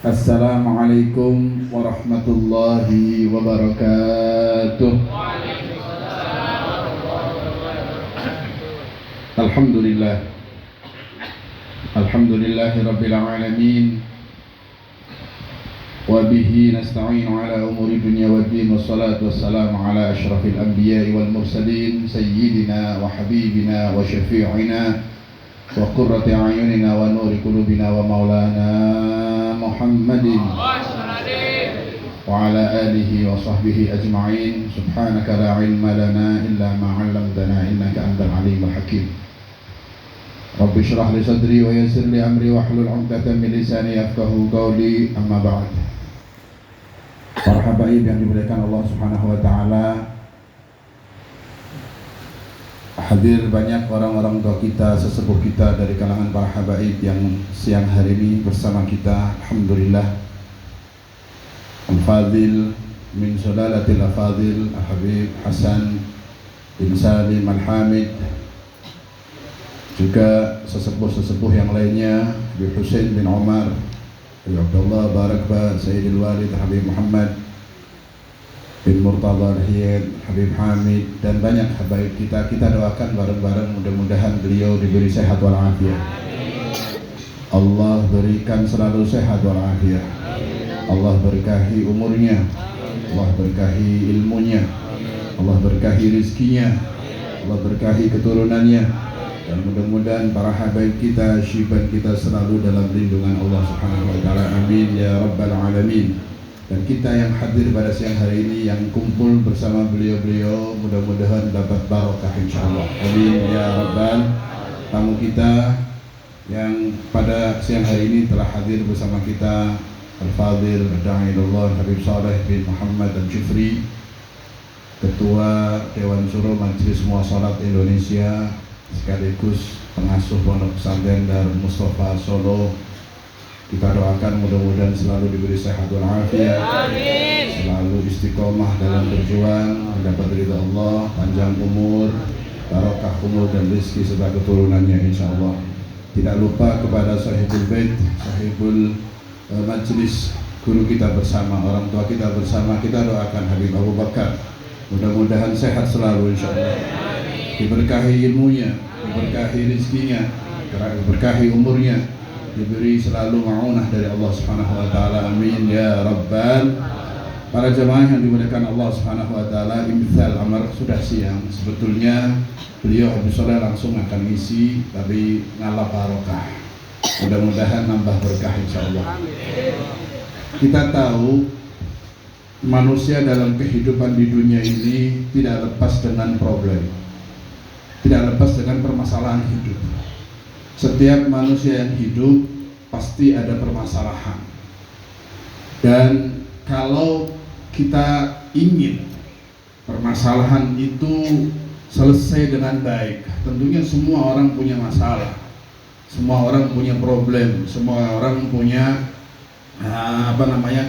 Assalamualaikum warahmatullahi wabarakatuh. Alhamdulillah. Alhamdulillahi rabbil alamin. Wa bihi nasta'inu ala umuri dunya waddin, wassalatu wassalamu ala asyrafil anbiya'i wal mursalin sayyidina wa habibina wa syafi'ina wa qurrati a'yunina wa nuri qulubina wa maulana Muhammadin wa ala alihi wa sahbihi ajma'in. Subhanaka la ilma lana illa ma 'allamtana innaka antal alimul hakim. Rabbi shrah li sadri wa yassir li amri wahlul 'uqdatam min lisani yafqahu qawli. Amma ba'd. Para habaib yang dimuliakan Allah Subhanahu wa taala, hadir banyak orang-orang tua kita, sesepuh kita dari kalangan para habaib yang siang hari ini bersama kita. Alhamdulillah. Al-Fadil min sulalatil Al-Fadil Al-Habib Hasan bin Salim Al-Hamid, juga sesepuh-sesepuh yang lainnya, Habib Hussein bin Omar, Habib Abdullah Barakba, Sayyidil Walid Habib Muhammad bin Murtada Al-Hiyad, Habib Hamid, dan banyak habaib kita. Kita doakan bareng-bareng mudah-mudahan beliau diberi sehat walafiat. Allah berikan selalu sehat walafiat. Allah berkahi umurnya, Allah berkahi ilmunya, Allah berkahi rizkinya, Allah berkahi keturunannya, dan mudah-mudahan para habaib kita, syiban kita selalu dalam lindungan Allah Subhanahu wa taala. Amin ya rabbal alamin. Dan kita yang hadir pada siang hari ini, yang kumpul bersama beliau-beliau, mudah-mudahan dapat barokah insyaallah. Amin ya rabbal. Tamu kita yang pada siang hari ini telah hadir bersama kita, Al-Fadil Da'ilullah Habib Saleh bin Muhammad Al-Jufri, Ketua Dewan Syuro Majelis Muassalat Indonesia, sekaligus pengasuh Pondok Pesantren Darul Mustafa Solo. Kita doakan mudah-mudahan selalu diberi sehat walafiat, selalu istiqomah dalam berjuang, mendapat ridha Allah, panjang umur, barokah umur dan rezeki serta keturunannya insyaallah. Tidak lupa kepada sahibul bait, sahibul majlis, guru kita bersama, orang tua kita bersama, kita doakan Habib Abu Bakar, mudah-mudahan sehat selalu insyaallah, diberkahi ilmunya, diberkahi rezekinya, diberkahi umurnya, diberi selalu ma'unah dari Allah Subhanahu wa taala. Amin ya rabbal. Para jemaah yang dimuliakan Allah Subhanahu wa taala, imthal amar sudah siang. Sebetulnya beliau Habib Saleh langsung akan isi, tapi ngalah barokah. Mudah-mudahan nambah berkah insyaallah. Kita tahu manusia dalam kehidupan di dunia ini tidak lepas dengan problem, tidak lepas dengan permasalahan hidup. Setiap manusia yang hidup pasti ada permasalahan, dan kalau kita ingin permasalahan itu selesai dengan baik, tentunya semua orang punya masalah, semua orang punya problem, semua orang punya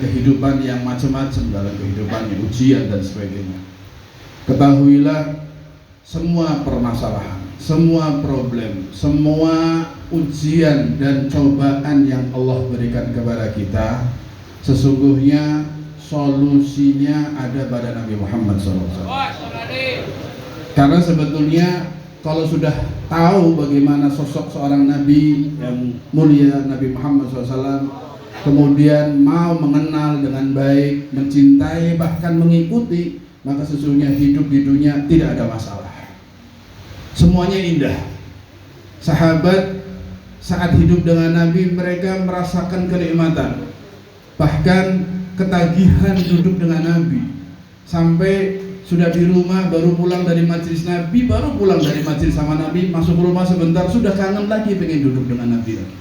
kehidupan yang macam-macam, dalam kehidupannya ujian dan sebagainya. Ketahuilah, semua permasalahan, semua problem, semua ujian dan cobaan yang Allah berikan kepada kita, sesungguhnya solusinya ada pada Nabi Muhammad SAW. Karena sebetulnya kalau sudah tahu bagaimana sosok seorang Nabi yang mulia, Nabi Muhammad SAW, kemudian mau mengenal dengan baik, mencintai, bahkan mengikuti, maka sesungguhnya hidup di dunia tidak ada masalah. Semuanya indah. Sahabat saat hidup dengan Nabi, mereka merasakan kenikmatan, bahkan ketagihan duduk dengan Nabi. Sampai sudah di rumah, baru pulang dari majelis Nabi, baru pulang dari majelis sama Nabi, masuk rumah sebentar, sudah kangen lagi, pengen duduk dengan Nabi lagi.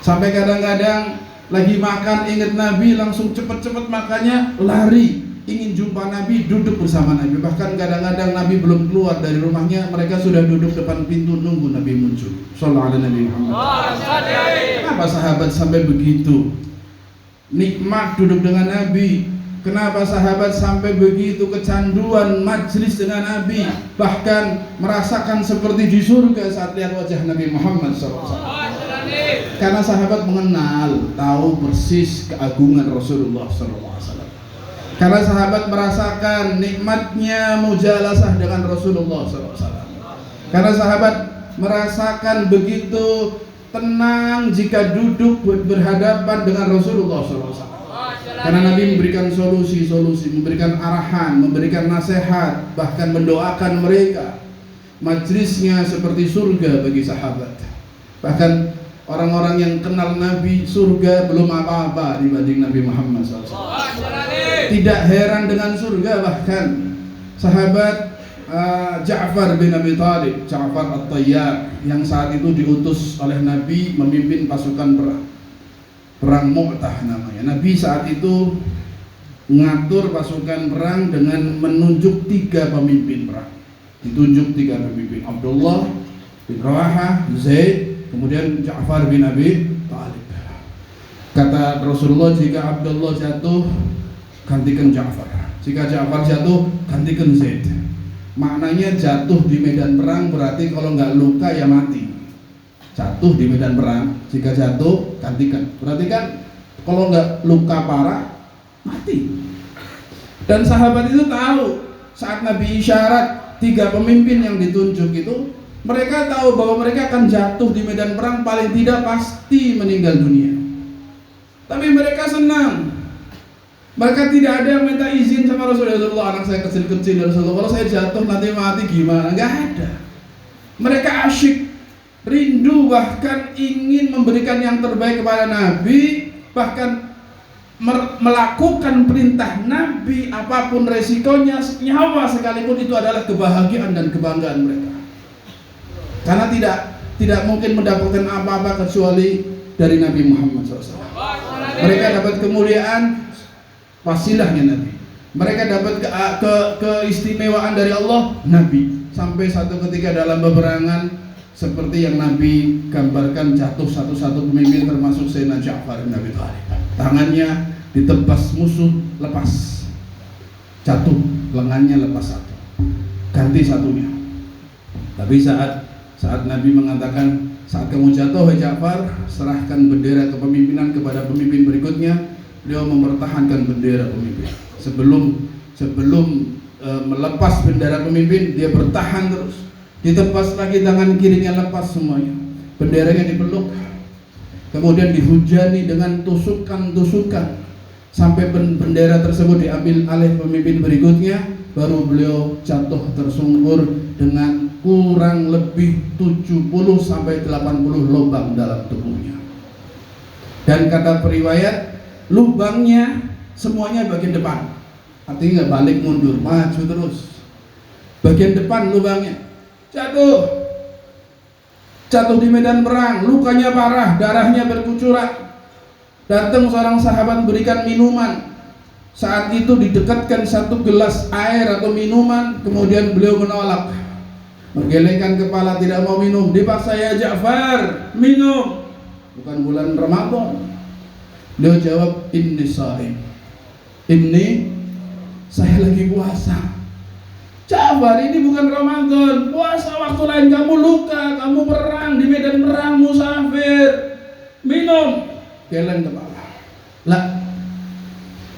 Sampai kadang-kadang lagi makan, ingat Nabi, langsung cepet-cepet makannya, lari, ingin jumpa Nabi, duduk bersama Nabi. Bahkan kadang-kadang Nabi belum keluar dari rumahnya, mereka sudah duduk depan pintu nunggu Nabi muncul. Sallallahu alaihi Nabi Muhammad. Kenapa sahabat sampai begitu nikmat duduk dengan Nabi? Kenapa sahabat sampai begitu kecanduan majlis dengan Nabi, bahkan merasakan seperti di surga saat lihat wajah Nabi Muhammad SAW? Karena sahabat mengenal, tahu persis keagungan Rasulullah SAW. Karena sahabat merasakan nikmatnya mujalasah dengan Rasulullah SAW. Karena sahabat merasakan begitu tenang jika duduk berhadapan dengan Rasulullah SAW. Karena Nabi memberikan solusi-solusi, memberikan arahan, memberikan nasihat, bahkan mendoakan mereka. Majlisnya seperti surga bagi sahabat. Bahkan orang-orang yang kenal Nabi, surga belum apa-apa dibanding Nabi Muhammad SAW. Tidak heran dengan surga, bahkan sahabat Ja'far bin Abi Thalib, Ja'far At-Tayyar, yang saat itu diutus oleh Nabi memimpin pasukan perang Mu'tah namanya. Nabi saat itu mengatur pasukan perang dengan menunjuk 3 pemimpin perang. Ditunjuk 3 pemimpin, Abdullah bin Rawahah, Zaid, kemudian Ja'far bin Abi Thalib. Kata Rasulullah, jika Abdullah jatuh, gantikan Ja'far. Jika Ja'far jatuh, gantikan Zaid. Maknanya jatuh di medan perang berarti kalau nggak luka ya mati. Jatuh di medan perang, jika jatuh gantikan. Berarti kan kalau nggak luka parah mati. Dan sahabat itu tahu saat Nabi isyarat 3 pemimpin yang ditunjuk itu, mereka tahu bahwa mereka akan jatuh di medan perang, paling tidak pasti meninggal dunia. Tapi mereka senang. Mereka tidak ada yang minta izin sama Rasulullah, anak saya kecil-kecil, Rasulullah, kalau saya jatuh nanti mati gimana? Enggak ada. Mereka asyik, rindu, bahkan ingin memberikan yang terbaik kepada Nabi, bahkan melakukan perintah Nabi apapun resikonya, nyawa sekalipun, itu adalah kebahagiaan dan kebanggaan mereka. Karena tidak mungkin mendapatkan apa-apa kecuali dari Nabi Muhammad SAW. Mereka dapat kemuliaan, wasilahnya Nabi. Mereka dapat keistimewaan dari Allah, Nabi. Sampai satu ketika dalam peperangan, seperti yang Nabi gambarkan, jatuh satu-satu pemimpin termasuk Sayyidina Ja'far bin Abi Thalib. Tangannya ditebas musuh, lepas, jatuh, lengannya lepas satu, ganti satunya. Tapi saat Nabi mengatakan, saat kamu jatuh wahai Ja'far, serahkan bendera kepemimpinan kepada pemimpin berikutnya, beliau mempertahankan bendera pemimpin. Sebelum melepas bendera pemimpin, dia bertahan terus. Ditebas lagi, tangan kirinya lepas semuanya, benderanya dipeluk, kemudian dihujani dengan tusukan-tusukan sampai bendera tersebut diambil alih pemimpin berikutnya. Baru beliau jatuh tersungkur dengan kurang lebih 70 sampai 80 lubang dalam tubuhnya. Dan kata periwayat, lubangnya semuanya bagian depan, artinya nggak balik mundur, maju terus. Bagian depan lubangnya. Jatuh di medan perang, lukanya parah, darahnya berkucuran. Datang seorang sahabat berikan minuman. Saat itu didekatkan 1 gelas air atau minuman, kemudian beliau menolak, menggelengkan kepala, tidak mau minum. Dipaksa, ya Ja'far, minum. Bukan bulan Ramadan. Beliau jawab, inni shaim. Ini saya lagi puasa. Ja'far, ini bukan Ramadan, puasa waktu lain. Kamu luka, kamu perang, di medan perang, musafir. Minum. Geleng kepala. Lah,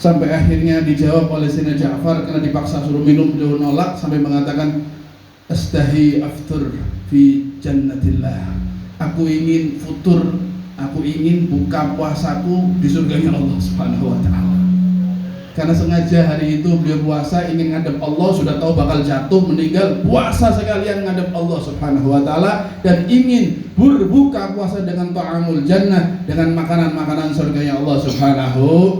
sampai akhirnya dijawab oleh Sayyidina Ja'far, karena dipaksa suruh minum, beliau nolak sampai mengatakan, astahi aftur fi jannatillah. Aku ingin futur, aku ingin buka puasaku di surganya Allah Subhanahu wa ta'ala. Karena sengaja hari itu beliau puasa, ingin ngadep Allah, sudah tahu bakal jatuh meninggal, puasa sekalian ngadep Allah Subhanahu wa ta'ala, dan ingin berbuka puasa dengan ta'amul jannah, dengan makanan-makanan surganya Allah Subhanahu.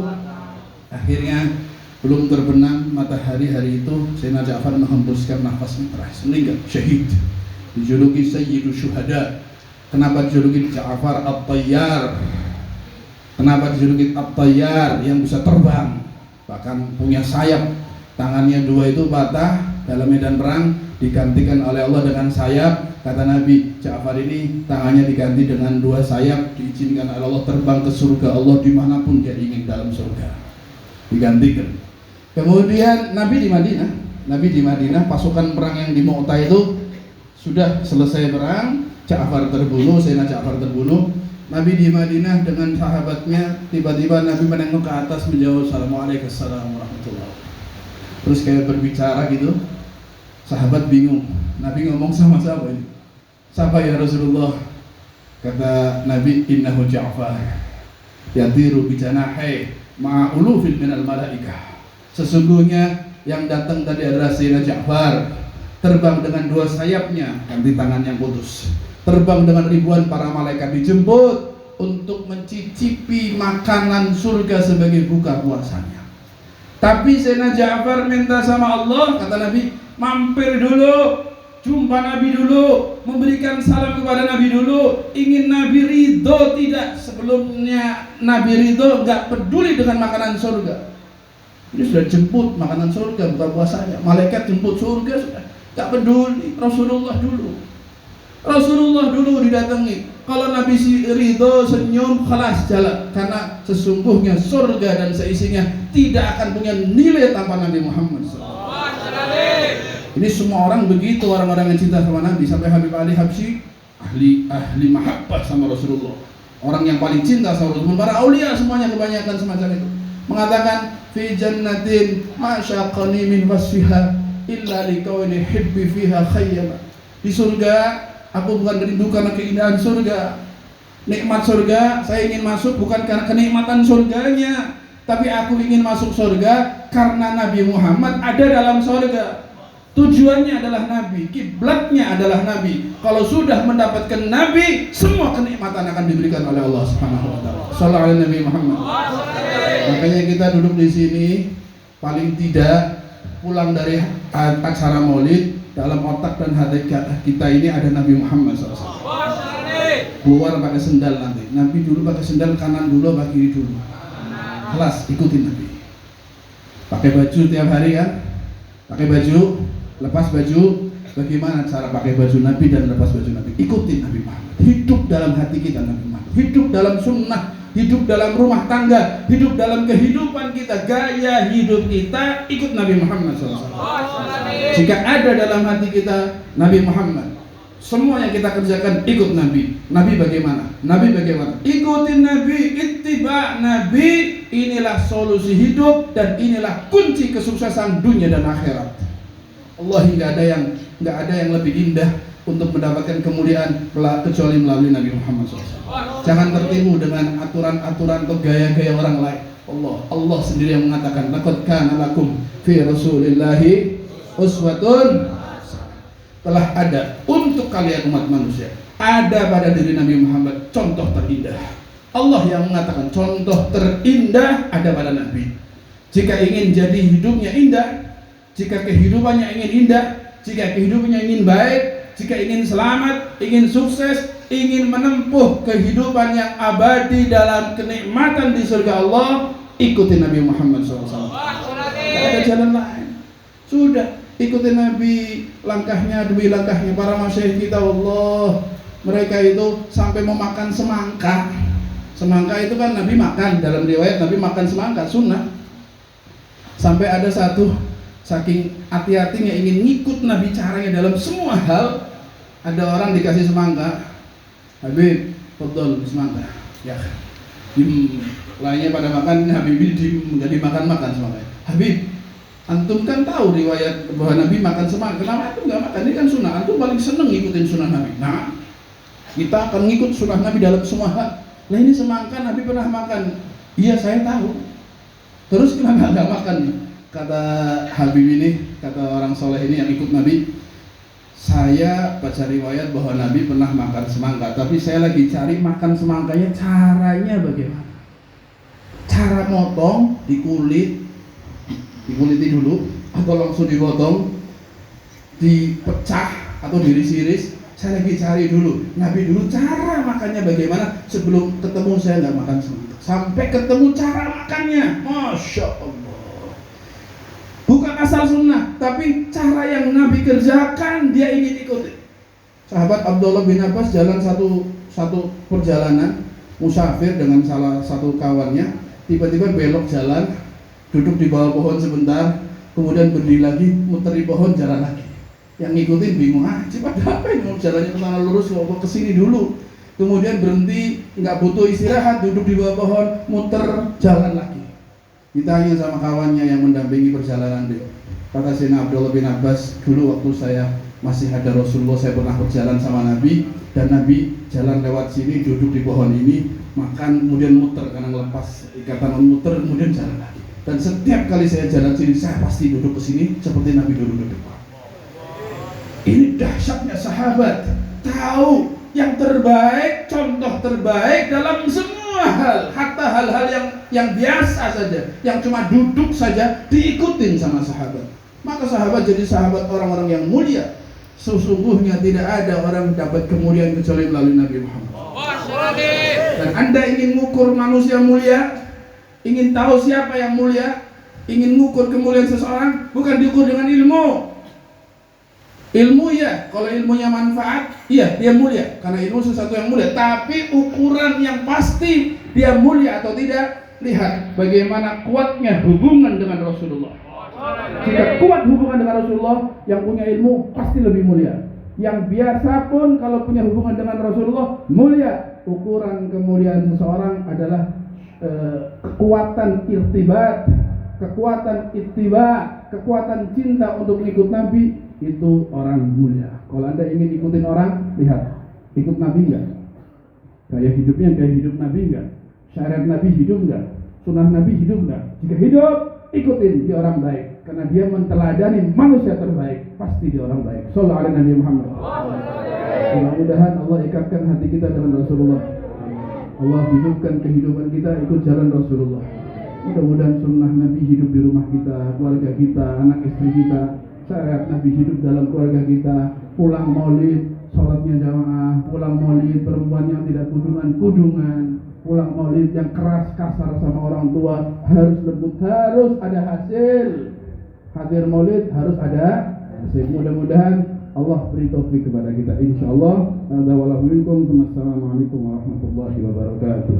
Akhirnya belum terbenam matahari hari itu, Sayyidina Ja'far menghembuskan nafasnya terakhir, meninggal syahid, dijuluki Sayyidu Syuhada. Kenapa dijuluki Ja'far At-Tayyar? Kenapa dijuluki At-Tayyar, yang bisa terbang, bahkan punya sayap? Tangannya 2 itu patah dalam medan perang, digantikan oleh Allah dengan sayap. Kata Nabi, Ja'far ini tangannya diganti dengan 2 sayap, diizinkan oleh Allah terbang ke surga Allah dimanapun dia ingin dalam surga, digantikan. Kemudian Nabi di Madinah, pasukan perang yang di Mu'tah itu sudah selesai perang, Ja'far terbunuh, Sayyidina Ja'far terbunuh. Nabi di Madinah dengan sahabatnya, tiba-tiba Nabi menengok ke atas menjawab Assalamualaikum warahmatullahi wabarakatuh. Terus kayak berbicara gitu, sahabat bingung, Nabi ngomong sama siapa ini? Siapa ya Rasulullah? Kata Nabi, innahu Ja'far yatiru bijanahi ma'ulufin minal malaikah. Sesungguhnya yang datang tadi adalah Sayyidina Ja'far, terbang dengan dua sayapnya, ganti tangan yang putus, terbang dengan ribuan para malaikat, dijemput untuk mencicipi makanan surga sebagai buka puasanya. Tapi Sayyidina Ja'far minta sama Allah, kata Nabi, mampir dulu, jumpa Nabi dulu, memberikan salam kepada Nabi dulu, ingin Nabi ridho tidak. Sebelumnya Nabi ridho, gak peduli dengan makanan surga. Ini sudah jemput makanan surga, buka puasanya, malaikat jemput surga sudah, gak peduli. Rasulullah dulu didatangi. Kalau Nabi ridho, senyum, khalas jalan. Karena sesungguhnya surga dan seisinya tidak akan punya nilai tanpa Nabi Muhammad SAW. Ini semua orang begitu, orang-orang yang cinta sama Nabi. Sampai Habib Ali Habsyi ahli mahabbah sama Rasulullah, orang yang paling cinta sama Rasulullah. Para aulia semuanya kebanyakan semacam itu, mengatakan fi jannatin ma syaqani min wasfiha illa liqawni hibbi fiha khayyama. Di surga aku bukan rindu karena keindahan surga, nikmat surga saya ingin masuk bukan karena kenikmatan surganya, tapi aku ingin masuk surga karena Nabi Muhammad ada dalam surga. Tujuannya adalah Nabi, kiblatnya adalah Nabi. Kalau sudah mendapatkan Nabi, semua kenikmatan akan diberikan oleh Allah Subhanahu wa taala. Shallallahu alaihi Nabi Muhammad. Makanya kita duduk di sini, paling tidak pulang dari acara Maulid, dalam otak dan hati kita ini ada Nabi Muhammad SAW. Keluar pakai sendal nanti. Nabi dulu pakai sendal kanan dulu, pakai kiri dulu. Kelas ikutin Nabi. Pakai baju tiap hari kan? Pakai baju, lepas baju. Bagaimana cara pakai baju Nabi dan lepas baju Nabi? Ikutin Nabi Muhammad. Hidup dalam hati kita Nabi Muhammad. Hidup dalam sunnah. Hidup dalam rumah tangga, hidup dalam kehidupan kita, gaya hidup kita ikut Nabi Muhammad SAW. Jika ada dalam hati kita Nabi Muhammad, semua yang kita kerjakan ikut Nabi. Nabi bagaimana? Nabi bagaimana? Ikutin Nabi, ittiba Nabi. Inilah solusi hidup dan inilah kunci kesuksesan dunia dan akhirat. Wallahi nggak ada yang lebih indah untuk mendapatkan kemuliaan kecuali melalui Nabi Muhammad SAW. Jangan tertipu dengan aturan-aturan atau gaya-gaya orang lain. Allah sendiri yang mengatakan, laqad kana lakum fi Rasulillahi uswatun. Telah ada untuk kalian umat manusia, ada pada diri Nabi Muhammad contoh terindah. Allah yang mengatakan contoh terindah ada pada Nabi. Jika ingin jadi hidupnya indah, jika kehidupannya ingin indah, jika kehidupannya ingin baik, jika ingin selamat, ingin sukses, ingin menempuh kehidupan yang abadi dalam kenikmatan di surga Allah, ikuti Nabi Muhammad SAW. Tidak ada jalan lain. Sudah, ikuti Nabi, langkahnya demi langkahnya. Para masyayikh kita, Allah, mereka itu sampai mau makan semangka. Semangka itu kan Nabi makan, dalam riwayat Nabi makan semangka, sunnah. Sampai ada satu, saking hati-hatinya ingin ngikut Nabi caranya dalam semua hal, ada orang dikasih semangka, Habib, fadhol semangka, ya, lainnya pada makan, Habib nggak dimakan semangka. Habib, antum kan tahu riwayat bahwa Nabi makan semangka, kenapa antum nggak makan? Ini kan sunnah, antum paling seneng ngikutin sunnah Nabi. Nah, kita akan ngikut sunnah Nabi dalam semua hal. Lah ini semangka Nabi pernah makan, iya saya tahu. Terus kenapa nggak makan? Kata Habib ini, kata orang soleh ini yang ikut Nabi, saya baca riwayat bahwa Nabi pernah makan semangka, tapi saya lagi cari makan semangkanya caranya bagaimana. Cara motong, dikuliti dulu, atau langsung dipotong, dipecah atau diiris-iris. Saya lagi cari dulu, Nabi dulu cara makannya bagaimana. Sebelum ketemu saya nggak makan semangka, sampai ketemu cara makannya, Masya Allah. Bukan asal sunnah, tapi cara yang Nabi kerjakan dia ingin ikuti. Sahabat Abdullah bin Abbas jalan satu perjalanan musafir dengan salah satu kawannya, tiba-tiba belok jalan, duduk di bawah pohon sebentar, kemudian berdiri lagi, muter di pohon, jalan lagi. Yang ngikutin bingung, ada apa ini, jalannya kemana lurus, kok kesini dulu. kemudian berhenti, nggak butuh istirahat, duduk di bawah pohon, muter, jalan lagi. Ditanya sama kawannya yang mendampingi perjalanan dia, kata Sayyidina Abdullah bin Abbas, dulu waktu saya masih ada Rasulullah, saya pernah berjalan sama Nabi, dan Nabi jalan lewat sini, duduk di pohon ini, makan, kemudian muter, karena melepas ikatan muter, kemudian jalan lagi. Dan setiap kali saya jalan sini, saya pasti duduk ke sini seperti Nabi duduk di depan. Ini dahsyatnya sahabat, tahu yang terbaik, contoh terbaik dalam semua hal, hatta hal-hal yang biasa saja, yang cuma duduk saja diikutin sama sahabat. Maka sahabat jadi sahabat orang-orang yang mulia. Sesungguhnya tidak ada orang dapat kemuliaan kecuali melalui Nabi Muhammad. Dan Anda ingin mengukur manusia mulia, ingin tahu siapa yang mulia, ingin mengukur kemuliaan seseorang, bukan diukur dengan ilmu. Ilmu ya, kalau ilmunya manfaat, iya dia mulia, karena ilmu sesuatu yang mulia. Tapi ukuran yang pasti dia mulia atau tidak, lihat bagaimana kuatnya hubungan dengan Rasulullah. Jika kuat hubungan dengan Rasulullah, yang punya ilmu pasti lebih mulia. Yang biasa pun kalau punya hubungan dengan Rasulullah mulia. Ukuran kemuliaan seseorang adalah kekuatan irtibat, kekuatan ittiba, kekuatan cinta untuk mengikut Nabi, itu orang mulia. Kalau Anda ingin ikutin orang, lihat, ikut Nabi enggak? Gaya hidupnya gaya hidup Nabi enggak? Syariat Nabi hidup enggak? Sunnah Nabi hidup enggak? Jika hidup, ikutin, dia orang baik, karena dia menteladani manusia terbaik, pasti dia orang baik. Shallallahu alaihi Nabi Muhammad. Mudah-mudahan Allah ikatkan hati kita dengan Rasulullah. Allah hidupkan kehidupan kita ikut jalan Rasulullah. Mudah-mudahan sunnah Nabi hidup di rumah kita, keluarga kita, anak istri kita. Syariat Nabi hidup dalam keluarga kita. Pulang maulid, sholatnya jamaah. Pulang maulid, perempuan yang tidak kudungan. Pulang maulid yang keras kasar sama orang tua, harus lembut, harus ada hasil. Hadir maulid harus ada hasil. Mudah-mudahan Allah beri taufik kepada kita, insyaallah. Assalamualaikum warahmatullahi wabarakatuh.